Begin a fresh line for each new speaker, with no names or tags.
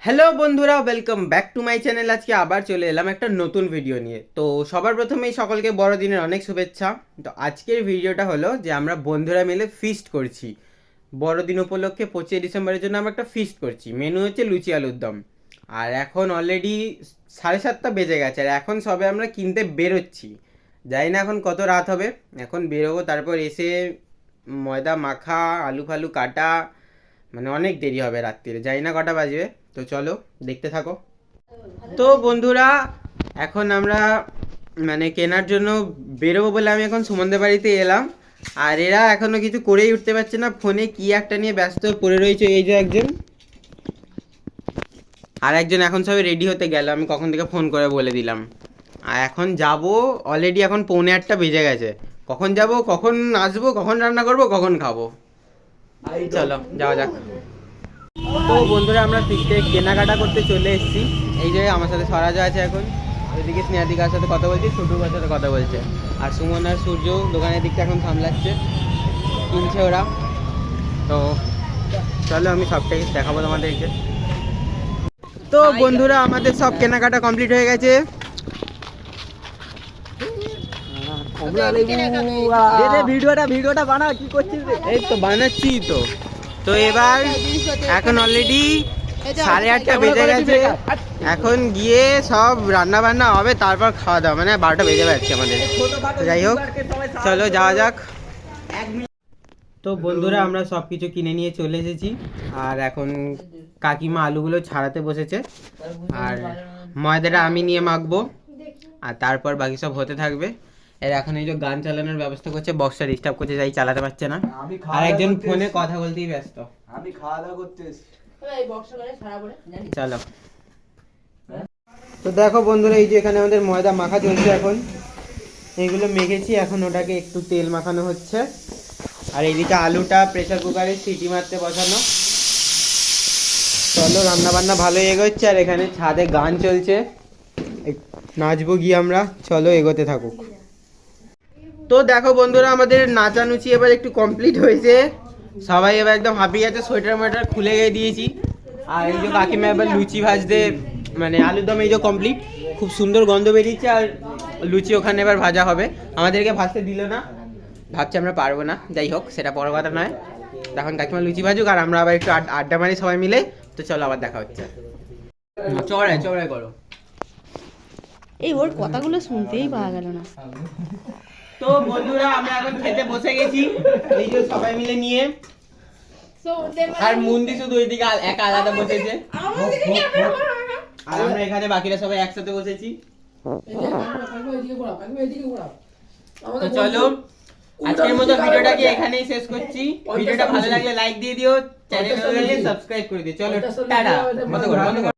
Hello বন্ধুরা, welcome back to my channel. আজকে আবার চলে এলাম একটা নতুন ভিডিও নিয়ে। তো সবার প্রথমেই সকলকে বড়দিনের অনেক শুভেচ্ছা। তো আজকের ভিডিওটা হলো যে আমরা বন্ধুরা মিলে ফিস্ট করছি বড়দিন উপলক্ষে। 25 ডিসেম্বরের জন্য আমরা একটা ফিস্ট করছি। মেনু হচ্ছে লুচি আলুর দম। আর এখন অলরেডি 7:30 বেজে গেছে, আর এখন সবে আমরা কিনতে বেরোচ্ছি। জানি না এখন কত রাত হবে। এখন বেরোবো, তারপর এসে ময়দা মাখা, আলু ফালু কাটা, মানে অনেক দেরি হবে রাত্রিরে। জানি না কটা বাজবে। তো চলো দেখতে থাকো। তো বন্ধুরা, এখন আমরা মানে কেনার জন্য বেরোবো বলে আমি এখন সুমনদের বাড়িতে এলাম। আর এরা এখনো কিছু করেই উঠতে পারছে না, ফোনে কি একটা নিয়ে ব্যস্ত পড়ে রয়েছে। এই যে একজন, আর একজন এখন সবাই রেডি হতে গেল, আমি কখন থেকে ফোন করে বলে দিলাম। আর এখন যাব, অলরেডি এখন 7:45 বেজে গেছে। কখন যাব, কখন আসবো, কখন রান্না করব, কখন খাবো, চলো যাওয়া যাক। তো বন্ধুরা, আমরা ফিস্টে কেনাকাটা করতে চলে এসেছি। এই যে আমার সাথে স্বরাজ আছে এখন, ওইদিকে স্নেহাদিকার সাথে কথা বলছি, ছোটুকার সাথে কথা বলছে, আর সুমন আর সূর্য দোকানের দিকটা এখন সামলাচ্ছে, কিনছে ওরা। তো চলো আমি সবটাই দেখাবো তোমাদেরকে। তো বন্ধুরা, আমাদের সব কেনাকাটা কমপ্লিট হয়ে গেছে।
ভিডিওটা বানা, কি করছিস?
এই তো বানাচ্ছি তো। তো এবার এখন অলরেডি 8:30 বেজে গেছে। এখন গিয়ে সব রান্না বান্না হবে, তারপর খাওয়া দাওয়া, মানে 12টা বেজে যাচ্ছে আমাদের। তো যাই হোক, চলো যাওয়া যাক। তো বন্ধুরা, আমরা সব কিছু কিনে নিয়ে চলে এসেছি। আর এখন কাকিমা আলুগুলো ছাড়াতে বসেছে, আর ময়দাটা আমি নিয়ে মাখবো, আর তারপর বাকি সব হতে থাকবে। এর এখন এই যে গান চালানোর ব্যবস্থা করছে, বক্সটা ডিস্টার্ব করছে, যাই চালাতে পারছে না। আর একজন ফোনে কথা বলতেই ব্যস্ত।
আমি খাওয়া দাওয়া করতে এসেছি।
চলো। তো দেখো বন্ধুরা, এই যে এখানে আমাদের ময়দা মাখা চলছে এখন। এইগুলো মেখেছি, এখন ওটাকে একটু তেল মাখানো হচ্ছে। আর এইদিকে আলুটা প্রেসার কুকারে সিটি মারতে বসানো। চলো, রান্না বান্না ভালোই এগোচ্ছে। আর এখানে ছাদে গান চলছে, নাচবো গিয়ে আমরা। চলো এগোতে থাকুক। তো দেখো বন্ধুরা, আমাদের নাচানুচি এবার একটু কমপ্লিট হয়েছে। সবাই এবার একদম হাঁপিয়ে গেছে, সোয়েটার মোয়েটার খুলে গিয়ে দিয়েছি। আর এই যে কাকিমা এবার লুচি ভাজতে, মানে আলুর দম এই যে কমপ্লিট, খুব সুন্দর গন্ধ বেরিয়েছে। আর লুচি ওখানে এবার ভাজা হবে, আমাদেরকে ভাজতে দিল না, ভাবছি আমরা পারবো না। যাই হোক, সেটা বড় কথা নয়। তখন কাকিমা লুচি ভাজুক, আর আমরা আবার একটু আড্ডা মারি সবাই মিলে। তো চলো আবার দেখা হচ্ছে। চড়াই চড়াই করো।
এই ওর কথাগুলো শুনতেই পাওয়া গেল না।
তো বন্ধুরা, আমরা এখন খেতে বসে গেছি, এই যে সবাই মিলে নিয়ে। আর মুন্দি শুধু ওইদিকে একা আলাদা বসেছে, আর আমরা এখানে বাকিরা সবাই একসাথে বসেছি। তো চলো, আজকের মতো ভিডিওটাকে এখানেই শেষ করছি। ভিডিওটা ভালো লাগলে লাইক দিয়ে দিও, চ্যানেল সাবস্ক্রাইব করে দিও। চলো টাটা।